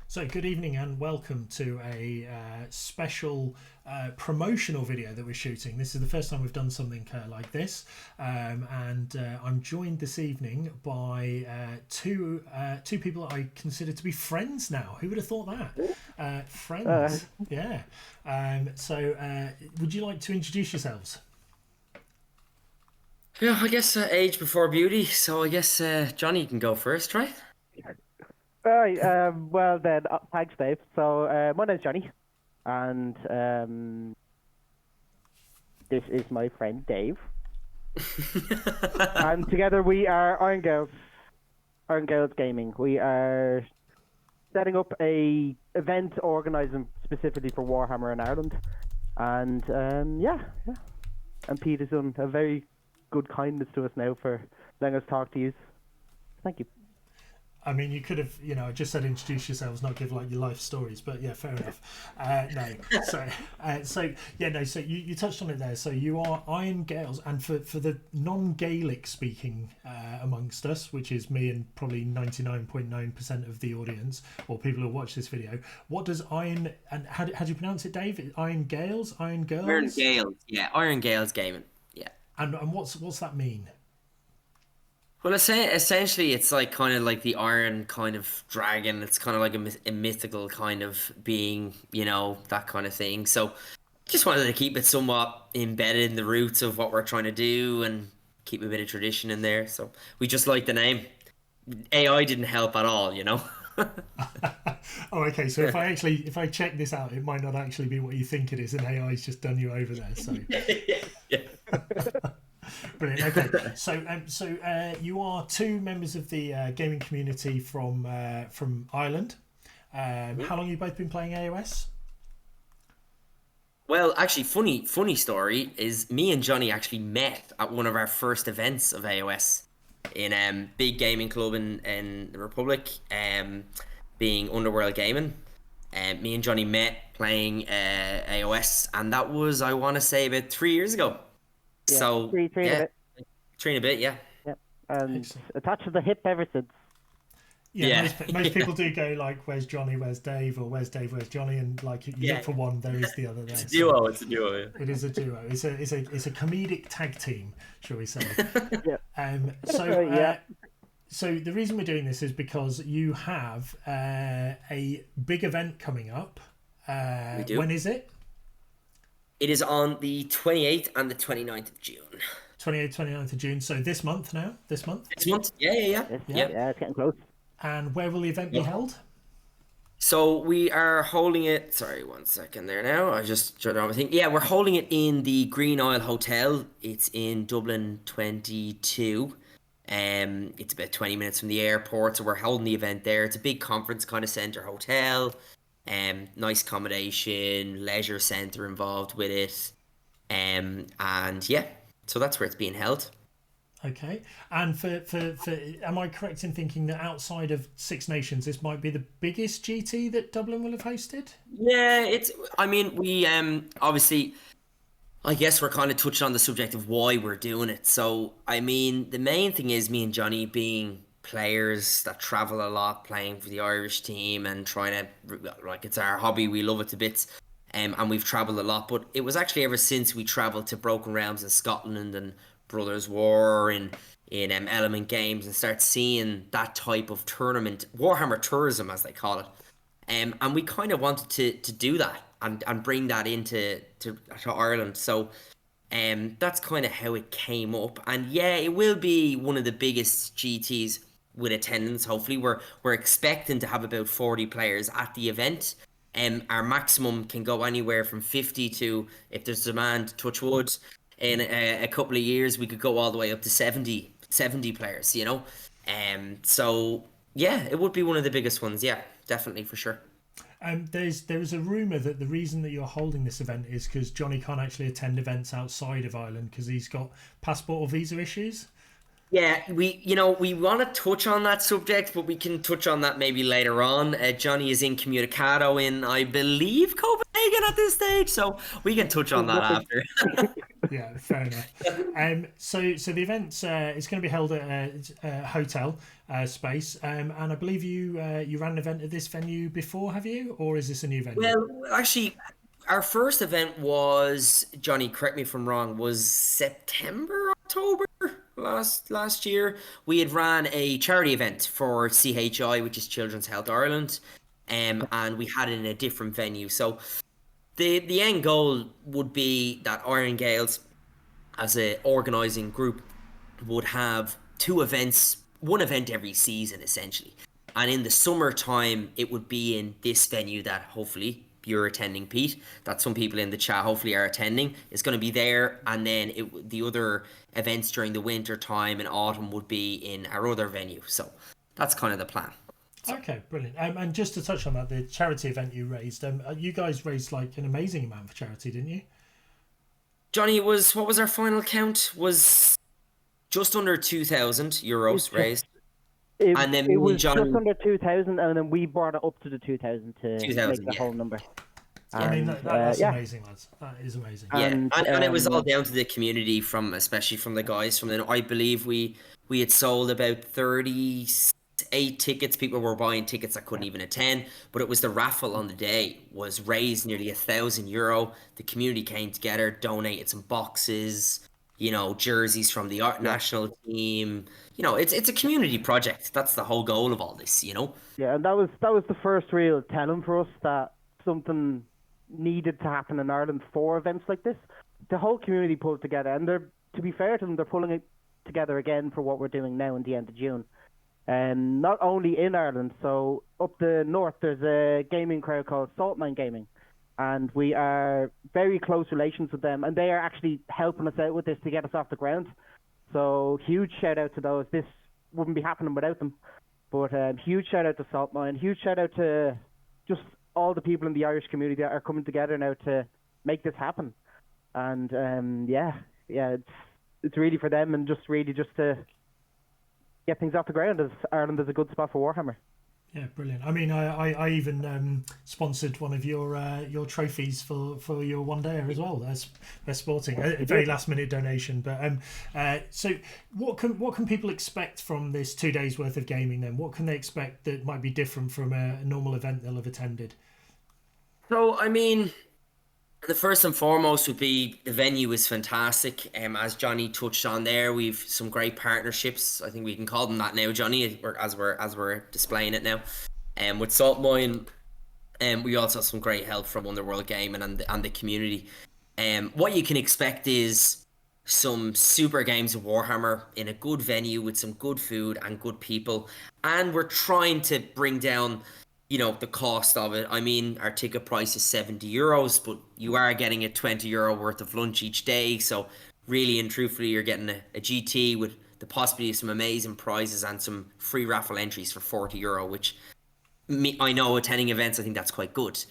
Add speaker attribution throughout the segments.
Speaker 1: So, good evening and welcome to a special promotional video that we're shooting. This is the first time we've done something like this, and I'm joined this evening by two people that I consider to be friends now. Who would have thought that? Friends, yeah. Would you like to introduce yourselves?
Speaker 2: Yeah, I guess age before beauty. So I guess Johnny can go first, right?
Speaker 3: Right, well then, thanks, Dave. So, my name's Johnny, and this is my friend Dave. And together we are Iron Gaels Gaming. We are setting up a event organising specifically for Warhammer in Ireland. And yeah. And Pete has done a very good kindness to us now for letting us talk to you. Thank you.
Speaker 1: I mean, you could have, just said introduce yourselves, not give like your life stories, but yeah, fair enough. So you touched on it there. So you are Iron Gaels, and for the non-Gaelic speaking amongst us, which is me and probably 99.9% of the audience or people who watch this video, what does Iron, and how do you pronounce it, Dave? Iron Gaels? Iron Girls?
Speaker 2: Iron Gaels, yeah, Iron Gaels Gaming, yeah.
Speaker 1: And what's that mean?
Speaker 2: Well, essentially, it's like kind of like the Iron kind of dragon. It's kind of like a mythical kind of being, that kind of thing. So, just wanted to keep it somewhat embedded in the roots of what we're trying to do and keep a bit of tradition in there. So, we just like the name. AI didn't help at all,
Speaker 1: Oh, okay. So if I check this out, it might not actually be what you think it is, and AI's just done you over there. So.
Speaker 2: Yeah.
Speaker 1: Brilliant. Okay, so you are two members of the gaming community from Ireland. How long have you both been playing AOS?
Speaker 2: Well, actually, funny story is me and Johnny actually met at one of our first events of AOS in big gaming club in the Republic, being Underworld Gaming. Me and Johnny met playing AOS, and that was, I want to say, about 3 years ago.
Speaker 3: Yeah,
Speaker 2: So
Speaker 3: three and a bit.
Speaker 2: 3 and a bit, yeah.
Speaker 3: Yeah, and
Speaker 1: Excellent.
Speaker 3: attached to the hip ever since.
Speaker 1: Yeah,
Speaker 2: Yeah.
Speaker 1: most people do go like, "Where's Johnny? Where's Dave?" or "Where's Dave? Where's Johnny?" And like you look for one, there is the other there.
Speaker 2: It's a duo. It's a duo. Yeah.
Speaker 1: It is a duo. It's a comedic tag team, shall we say?
Speaker 3: Yeah.
Speaker 1: So the reason we're doing this is because you have a big event coming up.
Speaker 2: We do.
Speaker 1: When is it?
Speaker 2: It is on the 28th and the 29th of June.
Speaker 1: 28th, 29th of June. So this month now. This month.
Speaker 2: This month? Yeah.
Speaker 3: Yeah, it's getting close.
Speaker 1: And where will the event be held?
Speaker 2: So we are holding it. Sorry, 1 second there now. I just jotted down my thing. Yeah, we're holding it in the Green Isle Hotel. It's in Dublin 22. It's about 20 minutes from the airport, so we're holding the event there. It's a big conference kind of centre hotel. Nice accommodation, leisure centre involved with it. And yeah, so that's where it's being held.
Speaker 1: Okay. And for am I correct in thinking that outside of Six Nations, this might be the biggest GT that Dublin will have hosted?
Speaker 2: Yeah, we obviously, I guess we're kind of touching on the subject of why we're doing it. So, I mean, the main thing is me and Johnny being players that travel a lot, playing for the Irish team and trying to, like, it's our hobby. We love it to bits. And we've traveled a lot. But it was actually ever since we traveled to Broken Realms in Scotland and Brothers War in Element Games and start seeing that type of tournament, Warhammer tourism as they call it. And we kind of wanted to do that and bring that into to Ireland. So that's kind of how it came up. And yeah, it will be one of the biggest GTs with attendance. Hopefully, we're expecting to have about 40 players at the event. Our maximum can go anywhere from 50 to, if there's demand, touch wood, in a couple of years we could go all the way up to 70 players. So yeah, it would be one of the biggest ones. Yeah, definitely, for sure.
Speaker 1: There is a rumour that the reason that you're holding this event is because Johnny can't actually attend events outside of Ireland because he's got passport or visa issues.
Speaker 2: Yeah, we want to touch on that subject, but we can touch on that maybe later on. Johnny is incommunicado in, I believe, Copenhagen at this stage, so we can touch on that after.
Speaker 1: Yeah, fair enough. So the event is going to be held at a hotel space, and I believe you ran an event at this venue before, have you, or is this a new venue?
Speaker 2: Well, actually, our first event was, Johnny, correct me if I'm wrong, was September, October last year. We had ran a charity event for CHI, which is Children's Health Ireland, and we had it in a different venue. So the end goal would be that Iron Gaels, as a organising group, would have two events, one event every season essentially. And in the summertime, it would be in this venue that hopefully you're attending, Pete, that some people in the chat hopefully are attending. It's going to be there. And then the other events during the winter time and autumn would be in our other venue. So that's kind of the plan.
Speaker 1: Okay, brilliant. And just to touch on that, the charity event you raised, you guys raised like an amazing amount for charity, didn't you?
Speaker 2: Johnny, what was our final count? Was just under 2,000 euros raised. And then
Speaker 3: it was
Speaker 2: Johnny,
Speaker 3: just under 2,000, and then we brought it up to the 2,000 to
Speaker 2: 2,000,
Speaker 3: make the
Speaker 2: yeah.
Speaker 3: whole number.
Speaker 1: I mean, that's
Speaker 3: yeah.
Speaker 1: amazing, lads. That is amazing.
Speaker 2: Yeah, and it was all
Speaker 3: um,
Speaker 2: down to the community, especially from the guys from the. I believe we had sold about 38 tickets. People were buying tickets that couldn't even attend, but it was the raffle on the day was raised nearly €1,000. The community came together, donated some boxes, jerseys from the national team. It's a community project. That's the whole goal of all this.
Speaker 3: Yeah, and that was the first real telling for us that something needed to happen in Ireland for events like this. The whole community pulled together, and to be fair to them, they're pulling it together again for what we're doing now in the end of June. And not only in Ireland, so up the north, there's a gaming crowd called Saltmine Gaming, and we are very close relations with them, and they are actually helping us out with this to get us off the ground. So huge shout out to those. This wouldn't be happening without them. But huge shout out to Saltmine, huge shout out to just all the people in the Irish community that are coming together now to make this happen. And it's really for them, and just to get things off the ground, as Ireland is a good spot for Warhammer.
Speaker 1: Yeah, brilliant. I mean, I even sponsored one of your trophies for your one day as well. That's sporting, a very last minute donation. But so what can people expect from this 2 days worth of gaming then? What can they expect that might be different from a normal event they'll have attended?
Speaker 2: So I mean, the first and foremost would be the venue is fantastic. As Johnny touched on there, we've some great partnerships. I think we can call them that now, Johnny, as we're displaying it now. With Saltmine, we also have some great help from Underworld Gaming and the community. What you can expect is some super games of Warhammer in a good venue with some good food and good people. And we're trying to bring down the cost of it. I mean, our ticket price is €70, but you are getting a €20 worth of lunch each day. So really and truthfully, you're getting a GT with the possibility of some amazing prizes and some free raffle entries for €40, which I know attending events, I think that's quite good.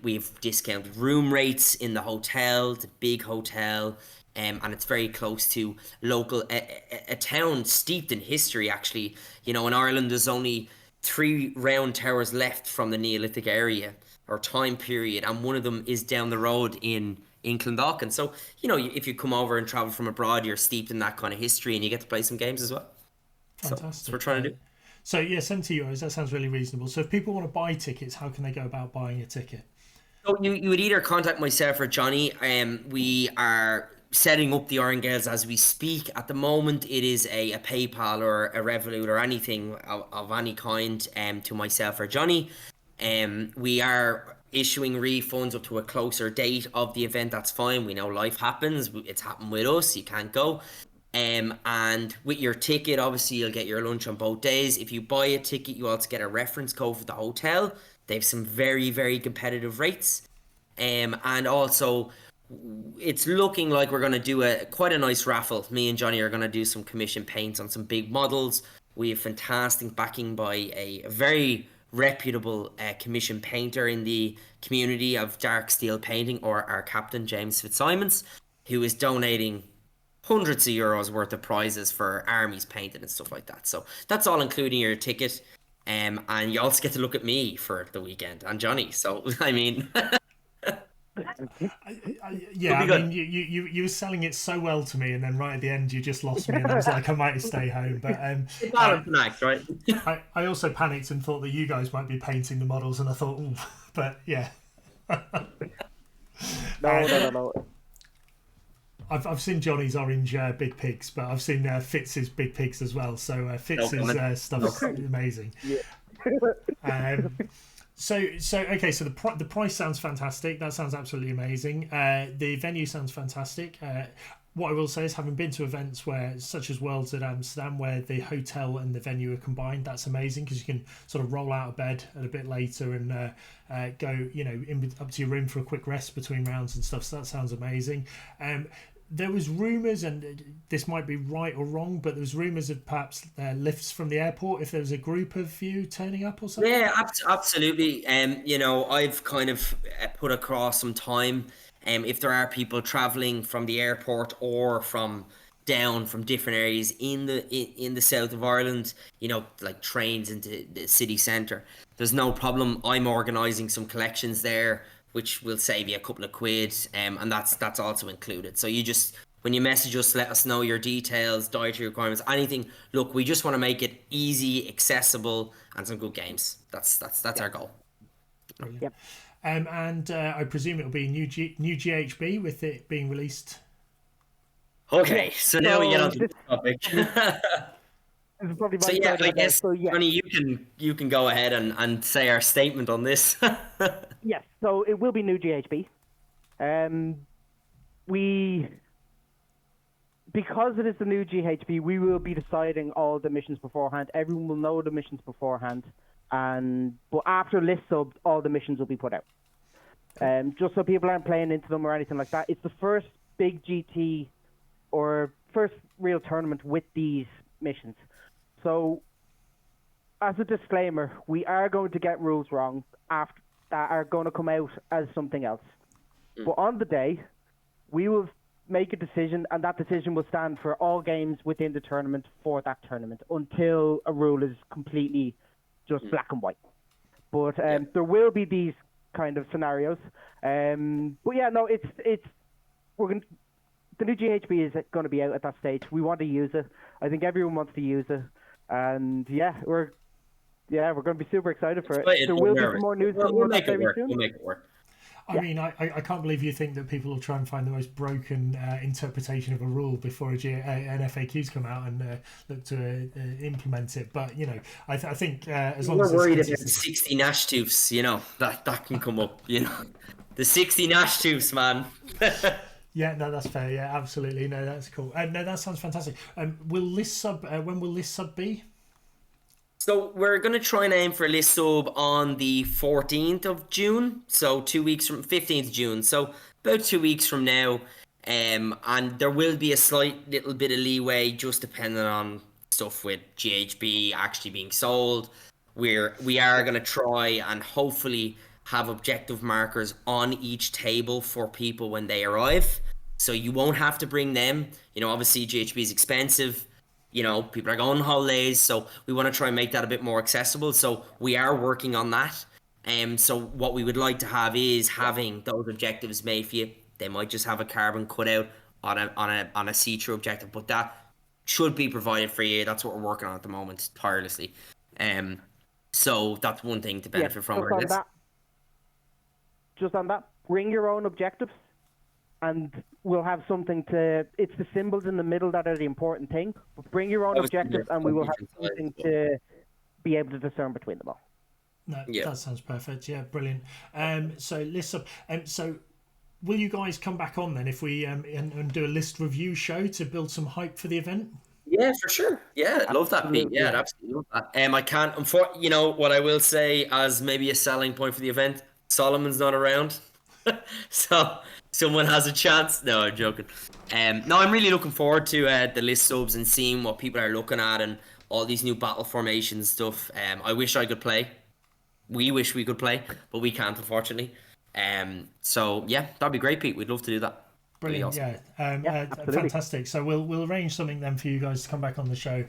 Speaker 2: We've discounted room rates in the hotel, the big hotel, and it's very close to a town steeped in history, actually. In Ireland, there's only 3 round towers left from the Neolithic area or time period, and one of them is down the road in Clondalkin. So, if you come over and travel from abroad, you're steeped in that kind of history and you get to play some games as well.
Speaker 1: Fantastic.
Speaker 2: So that's what we're trying to do.
Speaker 1: So, yeah, €70, that sounds really reasonable. So if people want to buy tickets, how can they go about buying a ticket?
Speaker 2: So you would either contact myself or Johnny. We are setting up the Iron Gaels as we speak. At the moment, it is a PayPal or a Revolut or anything of any kind to myself or Johnny. We are issuing refunds up to a closer date of the event. That's fine. We know life happens. It's happened with us. You can't go. And with your ticket, obviously, you'll get your lunch on both days. If you buy a ticket, you also get a reference code for the hotel. They have some very, very competitive rates. And also, it's looking like we're going to do quite a nice raffle. Me and Johnny are going to do some commission paints on some big models. We have fantastic backing by a very reputable commission painter in the community of dark steel painting, or our captain, James Fitzsimons, who is donating hundreds of euros worth of prizes for armies painted and stuff like that. So that's all including your ticket. And you also get to look at me for the weekend and Johnny. So, I mean...
Speaker 1: Yeah,
Speaker 2: Could be
Speaker 1: I mean,
Speaker 2: good.
Speaker 1: you were selling it so well to me, and then right at the end you just lost me, and I was like, I might stay home. But
Speaker 2: It's balancing act, right?
Speaker 1: I also panicked and thought that you guys might be painting the models, and I thought, ooh, but yeah.
Speaker 3: No.
Speaker 1: I've seen Johnny's orange big pigs, but I've seen Fitz's big pigs as well. So Fitz's stuff's amazing.
Speaker 3: Yeah.
Speaker 1: So okay. So the price sounds fantastic. That sounds absolutely amazing. The venue sounds fantastic. What I will say is, having been to events where, such as Worlds at Amsterdam, where the hotel and the venue are combined, that's amazing because you can sort of roll out of bed a bit later and go, up to your room for a quick rest between rounds and stuff. So that sounds amazing. There was rumours, and this might be right or wrong, but there was rumours of perhaps lifts from the airport if there was a group of you turning up or something.
Speaker 2: Yeah, absolutely. I've kind of put across some time. If there are people traveling from the airport or from different areas in the south of Ireland, like trains into the city centre, there's no problem. I'm organising some collections there, which will save you a couple of quid, and that's also included. So you just, when you message us, let us know your details, dietary requirements, anything. Look, we just want to make it easy, accessible, and some good games. That's our goal.
Speaker 1: Brilliant.
Speaker 3: Yep.
Speaker 1: And I presume it'll be new GHB with it being released.
Speaker 2: Okay,
Speaker 3: Yeah,
Speaker 2: so now we get on to
Speaker 3: this-
Speaker 2: the topic.
Speaker 3: This is probably my
Speaker 2: So yeah,
Speaker 3: side of
Speaker 2: I
Speaker 3: it now.
Speaker 2: guess,
Speaker 3: So yeah,
Speaker 2: Johnny, you can go ahead and say our statement on this.
Speaker 3: yes. So it will be new GHB. Because it is the new GHB, we will be deciding all the missions beforehand. Everyone will know the missions beforehand, but after list subs, all the missions will be put out. Just so people aren't playing into them or anything like that. It's the first big GT or first real tournament with these missions. So, as a disclaimer, we are going to get rules wrong after that are going to come out as something else. But on the day, we will make a decision, and that decision will stand for all games within the tournament for that tournament until a rule is completely just black and white. But there will be these kind of scenarios. But yeah, no, the new GHB is going to be out at that stage. We want to use it. I think everyone wants to use it, and we're going to be super excited for it. There will be some more news coming out very soon.
Speaker 2: We'll make it work.
Speaker 1: I mean, I can't believe you think that people will try and find the most broken interpretation of a rule before an FAQs come out and look to implement it. But I think as long as
Speaker 2: we're worried about 60 Nash tooths, that can come up. The 60 Nash tooths, man.
Speaker 1: Yeah, no, that's fair. Yeah, absolutely. No, that's cool. No, that sounds fantastic. Will list sub? When will list sub be?
Speaker 2: So we're going to try and aim for a list sub on the 14th of June. So 2 weeks from 15th June. So about 2 weeks from now. And there will be a slight little bit of leeway just depending on stuff with GHB actually being sold. We are going to try and hopefully have objective markers on each table for people when they arrive. So you won't have to bring them. Obviously GHB is expensive. People are going on holidays, so we want to try and make that a bit more accessible. So we are working on that. So what we would like to have is having those objectives made for you. They might just have a carbon cutout on a see-through objective, but that should be provided for you. That's what we're working on at the moment, tirelessly. So that's one thing to benefit from.
Speaker 3: Just on that, bring your own objectives, and we'll have something to. It's the symbols in the middle that are the important thing. But bring your own objectives, and we will have something to be able to discern between them all.
Speaker 1: No, that sounds perfect. Yeah, brilliant. So list up. So will you guys come back on then if we and do a list review show to build some hype for the event?
Speaker 2: Yeah, for sure. Yeah, I'd love that, Pete. Yeah, I'd absolutely love that. I can't. What I will say as maybe a selling point for the event: Solomon's not around, so someone has a chance. No, I'm joking. No, I'm really looking forward to the list subs and seeing what people are looking at and all these new battle formations stuff. I wish I could play. We wish we could play, but we can't, unfortunately. So yeah, that'd be great, Pete. We'd love to do that.
Speaker 1: Brilliant,
Speaker 2: awesome.
Speaker 3: Absolutely.
Speaker 1: fantastic. So we'll arrange something then for you guys to come back on the show,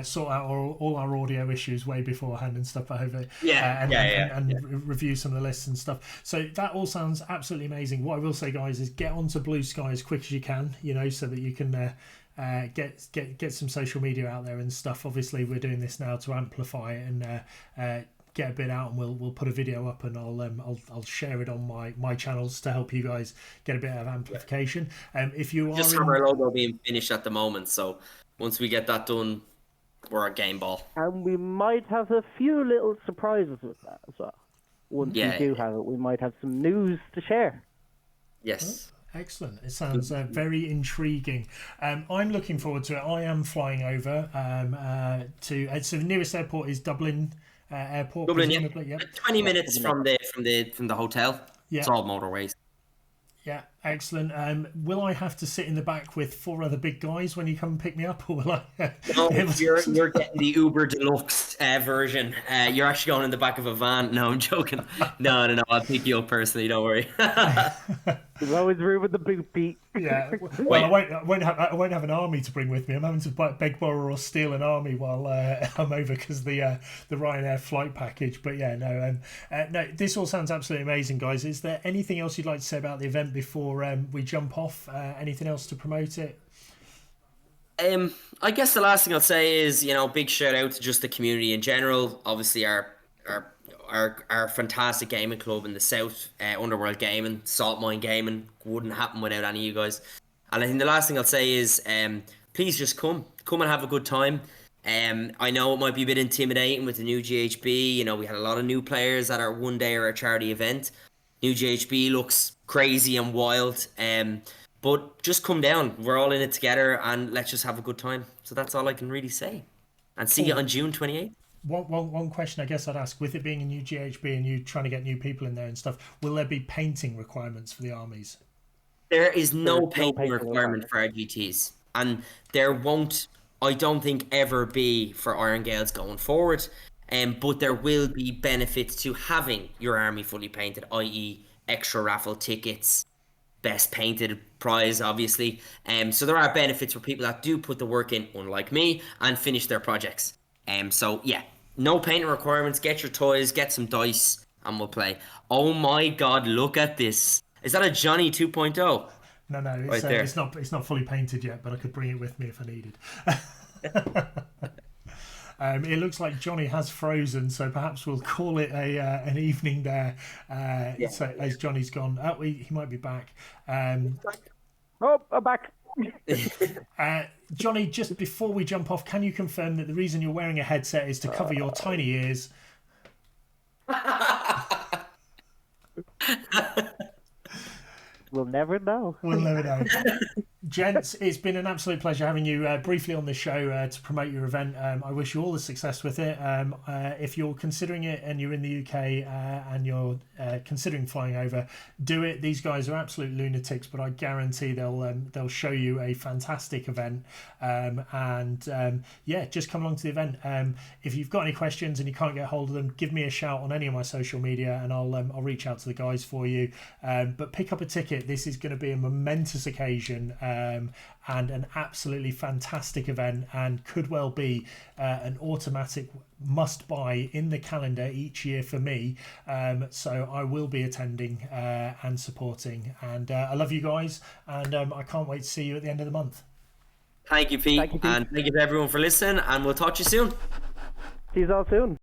Speaker 1: sort out all our audio issues way beforehand and stuff over, and review some of the lists and stuff. So that all sounds absolutely amazing. What I will say, guys, is get onto Blue Sky as quick as you can, so that you can get some social media out there and stuff. Obviously, we're doing this now to amplify it and get a bit out, and we'll put a video up, and I'll share it on my channels to help you guys get a bit of amplification. If you
Speaker 2: just have our logo being finished at the moment, so once we get that done, we're a game ball.
Speaker 3: And we might have a few little surprises with that as well. Once we do have it, we might have some news to share.
Speaker 2: Yes.
Speaker 1: Excellent. It sounds very intriguing. I'm looking forward to it. I am flying over so the nearest airport is Dublin airport.
Speaker 2: Dublin,
Speaker 1: yeah.
Speaker 2: 20 minutes from the hotel.
Speaker 1: Yeah.
Speaker 2: It's all motorways.
Speaker 1: Yeah, excellent. Will I have to sit in the back with 4 other big guys when you come and pick me up, or will I?
Speaker 2: No, you're getting the Uber Deluxe version. You're actually going in the back of a van. No, I'm joking. No. I'll pick you up personally. Don't worry.
Speaker 3: There's always room with the big Pete.
Speaker 1: Yeah. Well, I won't have an army to bring with me. I'm having to beg, borrow, or steal an army while I'm over because the Ryanair flight package. But yeah, no. This all sounds absolutely amazing, guys. Is there anything else you'd like to say about the event before we jump off? Anything else to promote it?
Speaker 2: I guess the last thing I'll say is, big shout out to just the community in general. Obviously, our fantastic gaming club in the south, Underworld Gaming, Salt Mine Gaming, wouldn't happen without any of you guys. And I think the last thing I'll say is, please just come and have a good time. I know it might be a bit intimidating with the new GHB. We had a lot of new players at our one day or our charity event. New GHB looks crazy and wild. But just come down. We're all in it together, and let's just have a good time. So that's all I can really say. And see you on June 28th.
Speaker 1: One question I guess I'd ask, with it being a new GHB and you trying to get new people in there and stuff, will there be painting requirements for the armies?
Speaker 2: There is no painting requirement for our GTs, and there won't, I don't think, ever be for Iron Gaels going forward. But there will be benefits to having your army fully painted, i.e. extra raffle tickets, best painted prize, obviously. So there are benefits for people that do put the work in, unlike me, and finish their projects. So yeah, no painting requirements. Get your toys, get some dice, and we'll play. Oh my God, look at this! Is that a Jonnie 2.0?
Speaker 1: No, it's it's not fully painted yet, but I could bring it with me if I needed. It looks like Jonnie has frozen, so perhaps we'll call it an evening there. So as Jonnie's gone, he might be back.
Speaker 3: I'm back.
Speaker 1: Jonnie, just before we jump off, can you confirm that the reason you're wearing a headset is to cover your tiny ears?
Speaker 3: We'll never know.
Speaker 1: We'll never know. Gents, it's been an absolute pleasure having you briefly on the show to promote your event. I wish you all the success with it. If you're considering it and you're in the UK and you're considering flying over, do it. These guys are absolute lunatics, but I guarantee they'll show you a fantastic event. Just come along to the event. If you've got any questions and you can't get hold of them, give me a shout on any of my social media and I'll reach out to the guys for you. But pick up a ticket. This is going to be a momentous occasion. And an absolutely fantastic event, and could well be an automatic must-buy in the calendar each year for me. So I will be attending and supporting. And I love you guys, and I can't wait to see you at the end of the month.
Speaker 2: Thank you, Pete. And thank you to everyone for listening, and we'll talk to you soon.
Speaker 3: See you all soon.